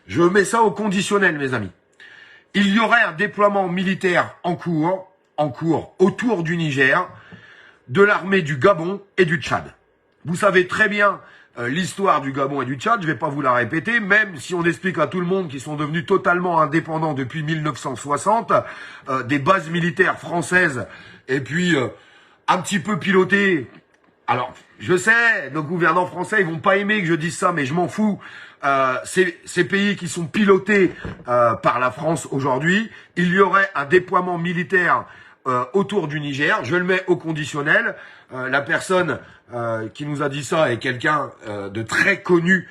Je mets ça au conditionnel, mes amis. Il y aurait un déploiement militaire en cours, autour du Niger, de l'armée du Gabon et du Tchad. Vous savez très bien l'histoire du Gabon et du Tchad, je ne vais pas vous la répéter, même si on explique à tout le monde qu'ils sont devenus totalement indépendants depuis 1960, des bases militaires françaises, et puis un petit peu pilotées. Alors, je sais, nos gouvernants français, ils vont pas aimer que je dise ça, mais je m'en fous. Ces pays qui sont pilotés par la France aujourd'hui, il y aurait un déploiement militaire autour du Niger. Je le mets au conditionnel. La personne qui nous a dit ça est quelqu'un de très connu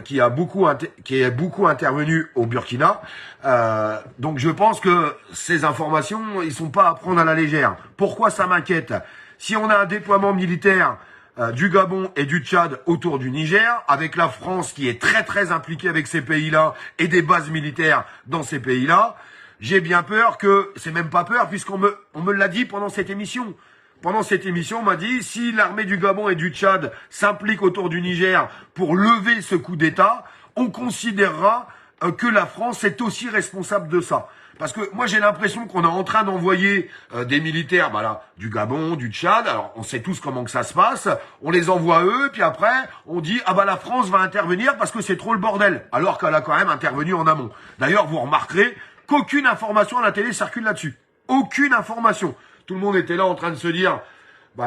qui est beaucoup intervenu au Burkina. Donc je pense que ces informations, ils sont pas à prendre à la légère. Pourquoi ça m'inquiète? Si on a un déploiement militaire du Gabon et du Tchad autour du Niger, avec la France qui est très très impliquée avec ces pays-là et des bases militaires dans ces pays-là, j'ai bien peur que, c'est même pas peur puisqu'on me l'a dit pendant cette émission. Pendant cette émission, on m'a dit, si l'armée du Gabon et du Tchad s'implique autour du Niger pour lever ce coup d'État, on considérera que la France est aussi responsable de ça. Parce que moi, j'ai l'impression qu'on est en train d'envoyer des militaires du Gabon, du Tchad. Alors, on sait tous comment que ça se passe. On les envoie eux, puis après, on dit, la France va intervenir parce que c'est trop le bordel. Alors qu'elle a quand même intervenu en amont. D'ailleurs, vous remarquerez qu'aucune information à la télé circule là-dessus. Aucune information. Tout le monde était là en train de se dire,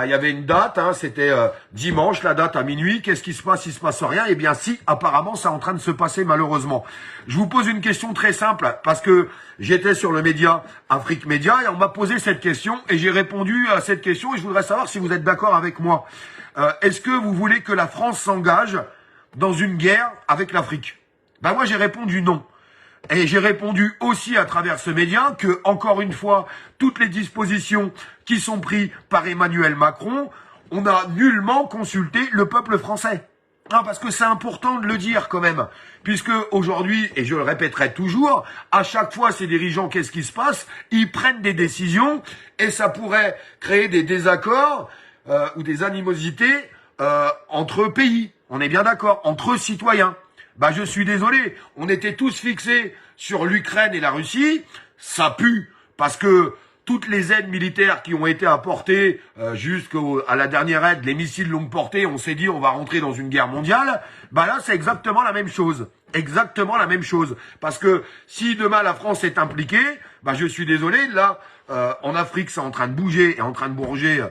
il y avait une date, c'était dimanche, la date à minuit. Qu'est-ce qui se passe? Il se passe rien. Eh bien si, apparemment, c'est en train de se passer malheureusement. Je vous pose une question très simple, parce que j'étais sur le média Afrique Média et on m'a posé cette question et j'ai répondu à cette question et je voudrais savoir si vous êtes d'accord avec moi. Est-ce que vous voulez que la France s'engage dans une guerre avec l'Afrique? Moi, j'ai répondu non. Et j'ai répondu aussi à travers ce média que, encore une fois, toutes les dispositions qui sont prises par Emmanuel Macron, on n'a nullement consulté le peuple français. Parce que c'est important de le dire quand même. Puisque aujourd'hui, et je le répéterai toujours, à chaque fois ces dirigeants, qu'est-ce qui se passe? Ils prennent des décisions et ça pourrait créer des désaccords ou des animosités entre pays. On est bien d'accord, entre citoyens. Je suis désolé, on était tous fixés sur l'Ukraine et la Russie, ça pue, parce que toutes les aides militaires qui ont été apportées jusqu'à la dernière aide, les missiles longue portée, on s'est dit on va rentrer dans une guerre mondiale, là c'est exactement la même chose. Exactement la même chose. Parce que si demain la France est impliquée, je suis désolé, là, en Afrique c'est en train de bouger et en train de bourger.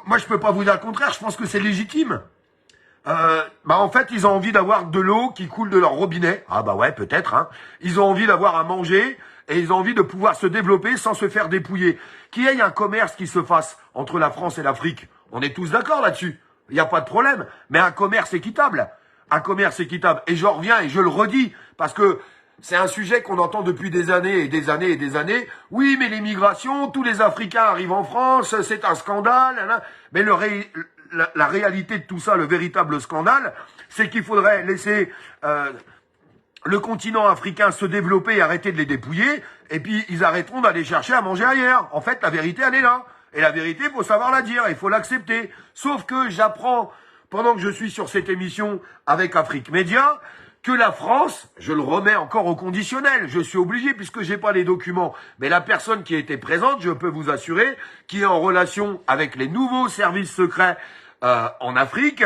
Moi je peux pas vous dire le contraire, je pense que c'est légitime. En fait, ils ont envie d'avoir de l'eau qui coule de leur robinet. Ouais, peut-être, Ils ont envie d'avoir à manger et ils ont envie de pouvoir se développer sans se faire dépouiller. Qu'il y ait un commerce qui se fasse entre la France et l'Afrique, on est tous d'accord là-dessus. Il n'y a pas de problème. Mais un commerce équitable. Un commerce équitable. Et j'en reviens et je le redis parce que c'est un sujet qu'on entend depuis des années et des années et des années. Oui, mais l'immigration, tous les Africains arrivent en France, c'est un scandale. Mais la réalité de tout ça, le véritable scandale, c'est qu'il faudrait laisser le continent africain se développer et arrêter de les dépouiller, et puis ils arrêteront d'aller chercher à manger ailleurs. En fait, la vérité, elle est là. Et la vérité, il faut savoir la dire, il faut l'accepter. Sauf que j'apprends, pendant que je suis sur cette émission avec Afrique Média, que la France, je le remets encore au conditionnel, je suis obligé puisque j'ai pas les documents, mais la personne qui était présente, je peux vous assurer, qui est en relation avec les nouveaux services secrets en Afrique,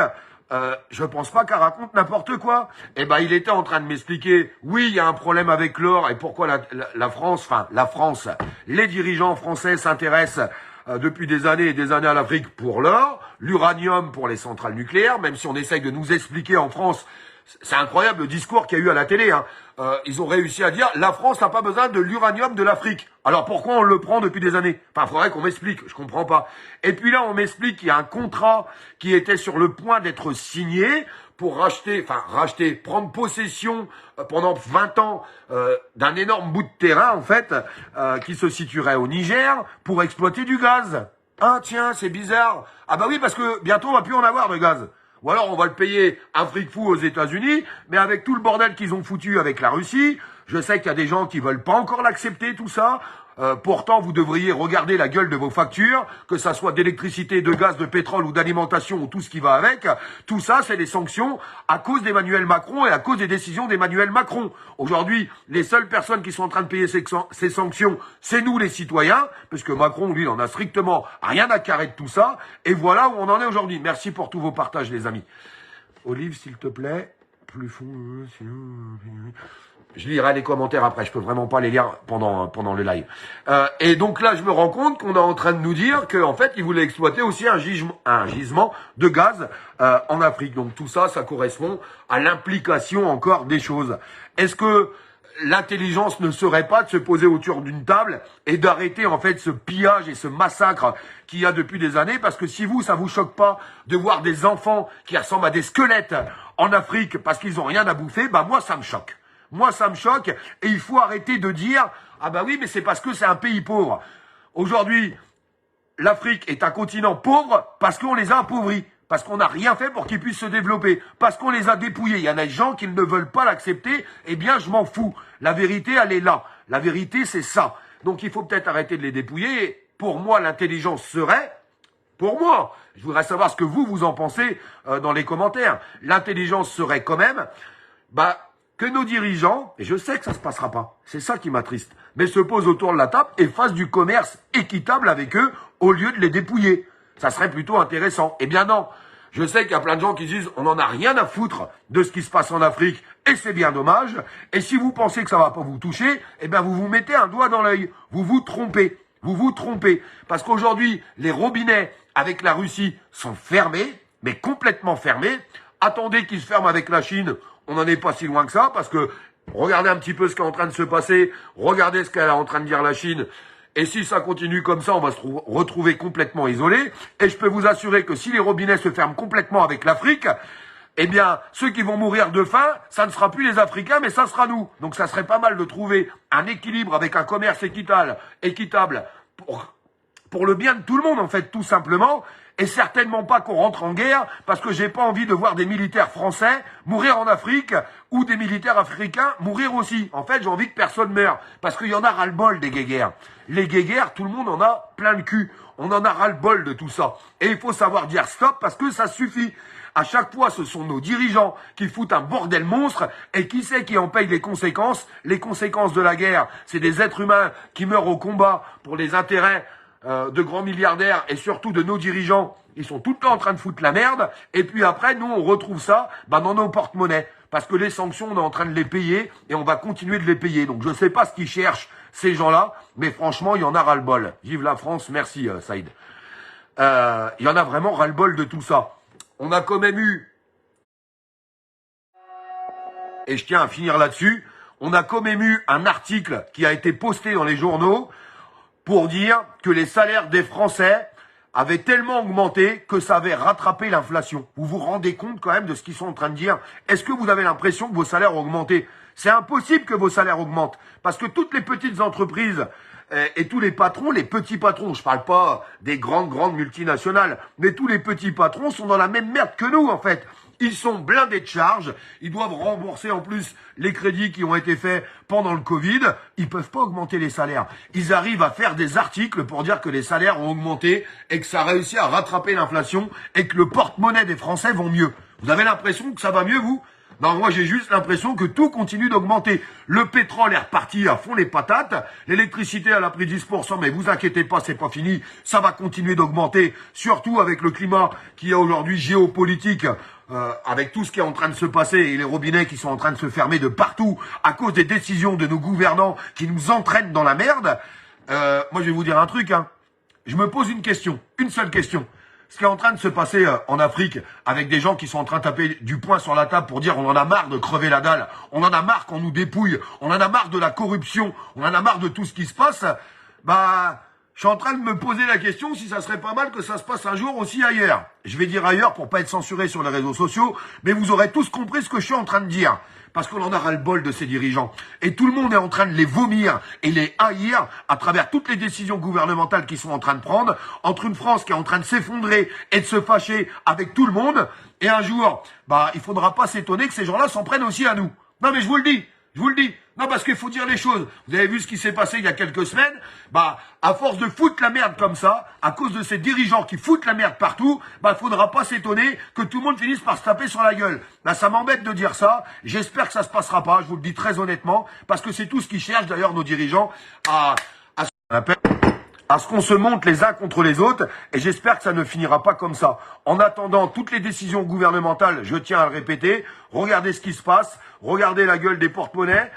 je pense pas qu'elle raconte n'importe quoi. Il était en train de m'expliquer, oui, il y a un problème avec l'or et pourquoi la France, les dirigeants français s'intéressent depuis des années et des années à l'Afrique pour l'or, l'uranium pour les centrales nucléaires, même si on essaye de nous expliquer en France. C'est incroyable le discours qu'il y a eu à la télé. Ils ont réussi à dire la France n'a pas besoin de l'uranium de l'Afrique. Alors pourquoi on le prend depuis des années? Faudrait qu'on m'explique, je comprends pas. Et puis là, on m'explique qu'il y a un contrat qui était sur le point d'être signé pour prendre possession pendant 20 ans d'un énorme bout de terrain, en fait, qui se situerait au Niger pour exploiter du gaz. Tiens, c'est bizarre. Oui, parce que bientôt, on va plus en avoir de gaz. Ou alors on va le payer un fric fou aux États-Unis, mais avec tout le bordel qu'ils ont foutu avec la Russie, je sais qu'il y a des gens qui veulent pas encore l'accepter, tout ça. Pourtant, vous devriez regarder la gueule de vos factures, que ça soit d'électricité, de gaz, de pétrole ou d'alimentation ou tout ce qui va avec. Tout ça, c'est des sanctions à cause d'Emmanuel Macron et à cause des décisions d'Emmanuel Macron. Aujourd'hui, les seules personnes qui sont en train de payer ces sanctions, c'est nous les citoyens, parce que Macron, lui, il en a strictement rien à carrer de tout ça. Et voilà où on en est aujourd'hui. Merci pour tous vos partages, les amis. Olive, s'il te plaît, plus fond... Je lirai les commentaires après, je peux vraiment pas les lire pendant le live. Et donc là, je me rends compte qu'on est en train de nous dire qu'en fait, ils voulaient exploiter aussi un gisement de gaz en Afrique. Donc tout ça, ça correspond à l'implication encore des choses. Est-ce que l'intelligence ne serait pas de se poser autour d'une table et d'arrêter en fait ce pillage et ce massacre qu'il y a depuis des années? Parce que si vous, ça vous choque pas de voir des enfants qui ressemblent à des squelettes en Afrique parce qu'ils ont rien à bouffer, bah moi, ça me choque. Moi, ça me choque et il faut arrêter de dire « Ah bah oui, mais c'est parce que c'est un pays pauvre. » Aujourd'hui, l'Afrique est un continent pauvre parce qu'on les a appauvris, parce qu'on n'a rien fait pour qu'ils puissent se développer, parce qu'on les a dépouillés. Il y en a des gens qui ne veulent pas l'accepter, eh bien, je m'en fous. La vérité, elle est là. La vérité, c'est ça. Donc, il faut peut-être arrêter de les dépouiller. Pour moi, l'intelligence serait... Pour moi, je voudrais savoir ce que vous en pensez dans les commentaires. L'intelligence serait quand même... que nos dirigeants, et je sais que ça se passera pas, c'est ça qui m'attriste, mais se posent autour de la table et fassent du commerce équitable avec eux au lieu de les dépouiller. Ça serait plutôt intéressant. Eh bien non, je sais qu'il y a plein de gens qui disent on n'en a rien à foutre de ce qui se passe en Afrique et c'est bien dommage. Et si vous pensez que ça va pas vous toucher, eh bien vous vous mettez un doigt dans l'œil. Vous vous trompez. Vous vous trompez. Parce qu'aujourd'hui, les robinets avec la Russie sont fermés, mais complètement fermés. Attendez qu'ils se ferment avec la Chine. On n'en est pas si loin que ça, parce que regardez un petit peu ce qui est en train de se passer, regardez ce qu'elle est en train de dire la Chine, et si ça continue comme ça, on va se retrouver complètement isolés, et je peux vous assurer que si les robinets se ferment complètement avec l'Afrique, eh bien, ceux qui vont mourir de faim, ça ne sera plus les Africains, mais ça sera nous. Donc ça serait pas mal de trouver un équilibre avec un commerce équitable pour le bien de tout le monde, en fait, tout simplement, et certainement pas qu'on rentre en guerre, parce que j'ai pas envie de voir des militaires français mourir en Afrique, ou des militaires africains mourir aussi. En fait, j'ai envie que personne meure, parce qu'il y en a ras-le-bol des guéguerres. Les guéguerres, tout le monde en a plein le cul. On en a ras-le-bol de tout ça. Et il faut savoir dire stop, parce que ça suffit. À chaque fois, ce sont nos dirigeants qui foutent un bordel monstre, et qui c'est qui en paye les conséquences? Les conséquences de la guerre, c'est des êtres humains qui meurent au combat pour les intérêts de grands milliardaires et surtout de nos dirigeants. Ils sont tout le temps en train de foutre la merde. Et puis après, nous, on retrouve ça dans nos porte-monnaies. Parce que les sanctions, on est en train de les payer et on va continuer de les payer. Donc, je ne sais pas ce qu'ils cherchent, ces gens-là. Mais franchement, il y en a ras-le-bol. Vive la France. Merci, Saïd. Il y en a vraiment ras-le-bol de tout ça. On a quand même eu... Et je tiens à finir là-dessus. On a quand même eu un article qui a été posté dans les journaux pour dire que les salaires des Français avaient tellement augmenté que ça avait rattrapé l'inflation. Vous vous rendez compte quand même de ce qu'ils sont en train de dire? Est-ce que vous avez l'impression que vos salaires ont augmenté? C'est impossible que vos salaires augmentent. Parce que toutes les petites entreprises et tous les patrons, les petits patrons, je parle pas des grandes multinationales, mais tous les petits patrons sont dans la même merde que nous en fait. Ils sont blindés de charges, ils doivent rembourser en plus les crédits qui ont été faits pendant le Covid. Ils peuvent pas augmenter les salaires. Ils arrivent à faire des articles pour dire que les salaires ont augmenté et que ça a réussi à rattraper l'inflation et que le porte-monnaie des Français vont mieux. Vous avez l'impression que ça va mieux, vous? Non, moi j'ai juste l'impression que tout continue d'augmenter. Le pétrole est reparti à fond les patates. L'électricité, elle a pris 10%, mais vous inquiétez pas, c'est pas fini. Ça va continuer d'augmenter, surtout avec le climat qui est aujourd'hui géopolitique. Avec tout ce qui est en train de se passer et les robinets qui sont en train de se fermer de partout à cause des décisions de nos gouvernants qui nous entraînent dans la merde. Moi, je vais vous dire un truc. Je me pose une question, une seule question. Ce qui est en train de se passer en Afrique avec des gens qui sont en train de taper du poing sur la table pour dire on en a marre de crever la dalle, on en a marre qu'on nous dépouille, on en a marre de la corruption, on en a marre de tout ce qui se passe, je suis en train de me poser la question si ça serait pas mal que ça se passe un jour aussi ailleurs. Je vais dire ailleurs pour pas être censuré sur les réseaux sociaux, mais vous aurez tous compris ce que je suis en train de dire. Parce qu'on en a ras-le-bol de ces dirigeants. Et tout le monde est en train de les vomir et les haïr à travers toutes les décisions gouvernementales qu'ils sont en train de prendre, entre une France qui est en train de s'effondrer et de se fâcher avec tout le monde. Et un jour, il faudra pas s'étonner que ces gens-là s'en prennent aussi à nous. Non mais je vous le dis. Je vous le dis. Non, parce qu'il faut dire les choses. Vous avez vu ce qui s'est passé il y a quelques semaines? Bah, à force de foutre la merde comme ça, à cause de ces dirigeants qui foutent la merde partout, bah, faudra pas s'étonner que tout le monde finisse par se taper sur la gueule. Bah, ça m'embête de dire ça. J'espère que ça se passera pas. Je vous le dis très honnêtement. Parce que c'est tout ce qu'ils cherchent, d'ailleurs, nos dirigeants, à ce qu'on se monte les uns contre les autres, et j'espère que ça ne finira pas comme ça. En attendant toutes les décisions gouvernementales, je tiens à le répéter, regardez ce qui se passe, regardez la gueule des porte-monnaies,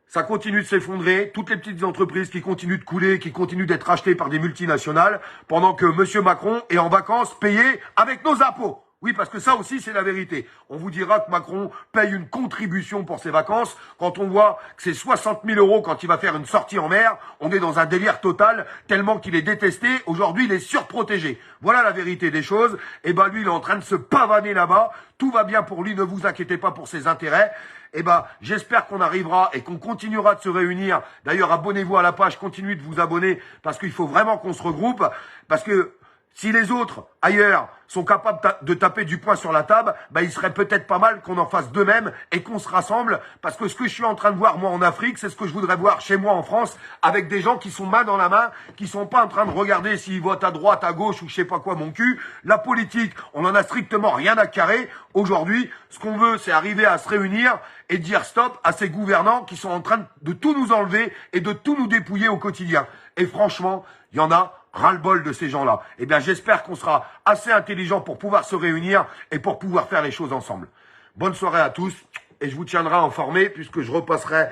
ça continue de s'effondrer, toutes les petites entreprises qui continuent de couler, qui continuent d'être achetées par des multinationales, pendant que M. Macron est en vacances payé avec nos impôts. Oui, parce que ça aussi, c'est la vérité. On vous dira que Macron paye une contribution pour ses vacances. Quand on voit que c'est 60 000 € quand il va faire une sortie en mer, on est dans un délire total, tellement qu'il est détesté. Aujourd'hui, il est surprotégé. Voilà la vérité des choses. Et ben lui, il est en train de se pavaner là-bas. Tout va bien pour lui, ne vous inquiétez pas pour ses intérêts. Eh ben, j'espère qu'on arrivera et qu'on continuera de se réunir. D'ailleurs, abonnez-vous à la page, continuez de vous abonner, parce qu'il faut vraiment qu'on se regroupe. Parce que si les autres, ailleurs, sont capables de taper du poing sur la table, bah, il serait peut-être pas mal qu'on en fasse de même et qu'on se rassemble. Parce que ce que je suis en train de voir, moi, en Afrique, c'est ce que je voudrais voir chez moi en France, avec des gens qui sont main dans la main, qui sont pas en train de regarder s'ils votent à droite, à gauche ou je sais pas quoi, mon cul. La politique, on en a strictement rien à carrer. Aujourd'hui, ce qu'on veut, c'est arriver à se réunir et dire stop à ces gouvernants qui sont en train de tout nous enlever et de tout nous dépouiller au quotidien. Et franchement, il y en a ras-le-bol de ces gens-là. Eh bien, j'espère qu'on sera assez intelligent pour pouvoir se réunir et pour pouvoir faire les choses ensemble. Bonne soirée à tous et je vous tiendrai informé puisque je repasserai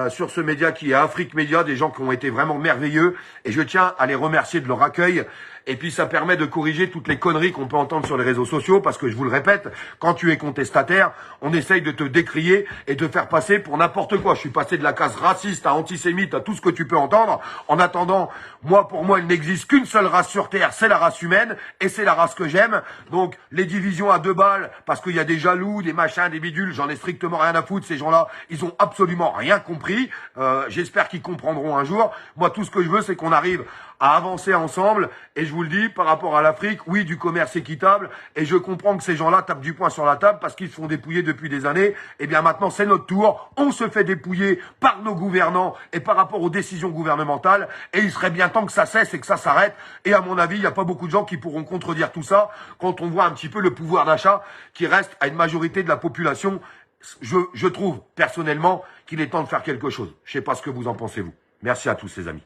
sur ce média qui est Afrique Média, des gens qui ont été vraiment merveilleux et je tiens à les remercier de leur accueil. Et puis ça permet de corriger toutes les conneries qu'on peut entendre sur les réseaux sociaux parce que je vous le répète, quand tu es contestataire, on essaye de te décrier et te faire passer pour n'importe quoi. Je suis passé de la case raciste à antisémite à tout ce que tu peux entendre. En attendant, pour moi, il n'existe qu'une seule race sur Terre, c'est la race humaine et c'est la race que j'aime. Donc les divisions à 2 balles parce qu'il y a des jaloux, des machins, des bidules, j'en ai strictement rien à foutre. Ces gens-là, ils ont absolument rien compris. J'espère qu'ils comprendront un jour. Moi, tout ce que je veux, c'est qu'on arrive à avancer ensemble. Et je vous le dis, par rapport à l'Afrique, oui, du commerce équitable. Et je comprends que ces gens-là tapent du poing sur la table parce qu'ils se font dépouiller depuis des années. Eh bien, maintenant, c'est notre tour. On se fait dépouiller par nos gouvernants et par rapport aux décisions gouvernementales. Et il serait bien temps que ça cesse et que ça s'arrête. Et à mon avis, il n'y a pas beaucoup de gens qui pourront contredire tout ça quand on voit un petit peu le pouvoir d'achat qui reste à une majorité de la population. Je trouve, personnellement, qu'il est temps de faire quelque chose. Je sais pas ce que vous en pensez, vous. Merci à tous, les amis.